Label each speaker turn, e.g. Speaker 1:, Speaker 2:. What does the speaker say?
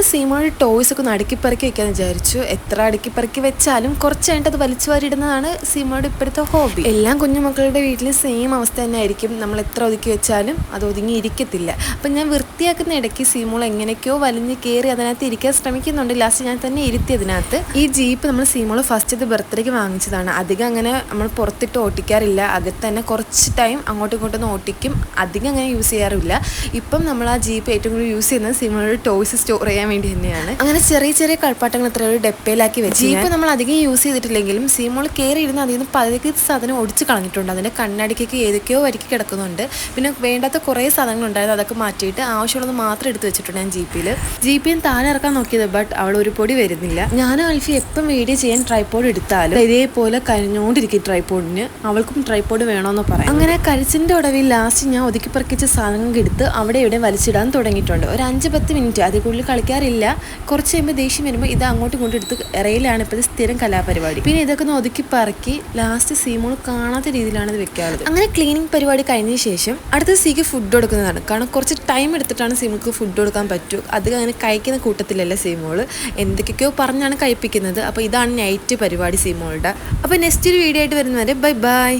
Speaker 1: സീമോളുടെ toys ഒക്കെ ഒന്ന് അടുക്കിപ്പറക്കി വെക്കാൻ വിചാരിച്ചു. എത്ര അടുക്കിപ്പറക്കി വെച്ചാലും കുറച്ച് കഴിഞ്ഞിട്ട് അത് വലിച്ചു വാരിയിടുന്നതാണ് സീമോളുടെ ഇപ്പോഴത്തെ ഹോബി. എല്ലാം കുഞ്ഞുമക്കളുടെ വീട്ടിൽ സെയിം അവസ്ഥ തന്നെ ആയിരിക്കും. നമ്മൾ എത്ര ഒതുക്കി വെച്ചാലും അത് ഒതുങ്ങി ഇരിക്കത്തില്ല. അപ്പം ഞാൻ വൃത്തിയാക്കുന്ന ഇടയ്ക്ക് സീമോൾ എങ്ങനെയൊക്കെയോ വലിഞ്ഞ് കയറി അതിനകത്ത് ഇരിക്കാൻ ശ്രമിക്കുന്നുണ്ട്. ലാസ്റ്റ് ഞാൻ തന്നെ ഇരുത്തി അതിനകത്ത്. ഈ ജീപ്പ് നമ്മൾ സീമോൾ ഫസ്റ്റ് ബർത്ത്ഡേക്ക് വാങ്ങിച്ചതാണ്. അധികം അങ്ങനെ നമ്മൾ പുറത്തിട്ട് ഓട്ടിക്കാറില്ല. അകത്ത് തന്നെ കുറച്ച് ടൈം അങ്ങോട്ടും ഇങ്ങോട്ടൊന്ന് ഓട്ടിക്കും. അധികം അങ്ങനെ യൂസ് ചെയ്യാറില്ല. ഇപ്പം നമ്മൾ ആ ജീപ്പ് ഏറ്റവും കൂടുതൽ യൂസ് ചെയ്യുന്നത് സീമോളുടെ ടോയ്സ് സ്റ്റോർ ചെയ്യാൻ വേണ്ടി തന്നെയാണ്. അങ്ങനെ ചെറിയ ചെറിയ കളിപ്പാട്ടങ്ങൾ എത്ര ഒരു ഡെപ്പയിലാക്കി വെച്ച് ജീപ്പ് നമ്മൾ അധികം യൂസ് ചെയ്തിട്ടില്ലെങ്കിലും സീമോൾ കയറി ഇരുന്ന് അതിൽ നിന്ന് പകുതി സാധനം ഒടിച്ച് കളഞ്ഞിട്ടുണ്ട്. അതിൻ്റെ കണ്ണടിക്കൊക്കെ ഏതൊക്കെയോ വരിക്ക് കിടക്കുന്നുണ്ട്. പിന്നെ വേണ്ടാത്ത കുറേ സാധനങ്ങളുണ്ടായിരുന്നു. അതൊക്കെ മാറ്റിയിട്ട് ആവശ്യമുള്ളത് മാത്രം എടുത്ത് വെച്ചിട്ടുണ്ട് ഞാൻ ജീപ്പിൽ താഴെ ഇറക്കാൻ നോക്കിയത്. ബട്ട് അവൾ ഒരു പൊടി വരുന്നില്ല. ഞാനും അൽഫി എപ്പം വീഡിയോ ചെയ്യാൻ ട്രൈപോഡ് എടുത്താലും ഇതേപോലെ കഴിഞ്ഞുകൊണ്ടിരിക്കും ട്രൈപോഡിന്. അവൾക്കും ട്രൈപോഡ് വേണമെന്ന് പറയാം. അങ്ങനെ കഴിച്ചിൻ്റെ ഒടവിൽ ലാസ്റ്റ് ഞാൻ ഒതുക്കി പറക്കിച്ച സാധനങ്ങൾ എടുത്ത് അവിടെ ഇവിടെ വലിച്ചിടാൻ തുടങ്ങിയിട്ടുണ്ട്. ഒരു 5-10 മിനിറ്റ് അതിൽ കൂടുതൽ കളിക്കാറില്ല. കുറച്ച് കഴിയുമ്പോൾ ദേഷ്യം വരുമ്പോൾ ഇത് അങ്ങോട്ടും ഇങ്ങോട്ടും എടുത്ത് ഇറയിലാണ് ഇപ്പോഴത്തെ സ്ഥിരം കലാപരിപാടി. പിന്നെ ഇതൊക്കെ ഒന്ന് ഒതുക്കി പറക്കി ലാസ്റ്റ് സീമോൾ കാണാത്ത രീതിയിലാണ് ഇത് വെക്കാറുള്ളത്. അങ്ങനെ ക്ലീനിങ് പരിപാടി കഴിഞ്ഞ ശേഷം അടുത്ത സീക്ക് ഫുഡ് കൊടുക്കുന്നതാണ്. കാരണം കുറച്ച് ടൈം എടുത്തിട്ടാണ് സീമോൾക്ക് ഫുഡ് കൊടുക്കാൻ പറ്റൂ. അത് അങ്ങനെ കഴിക്കുന്ന കൂട്ടത്തിലല്ല സീമോൾ. എന്തൊക്കെയോ പറഞ്ഞാണ് കഴിപ്പിക്കുന്നത്. അപ്പോൾ ഇതാണ് നൈറ്റ് പരിപാടി സീമോളുടെ. അപ്പോൾ നെക്സ്റ്റ് ഒരു വീഡിയോ ആയിട്ട് വരുന്നവരെ ബൈ ബൈ.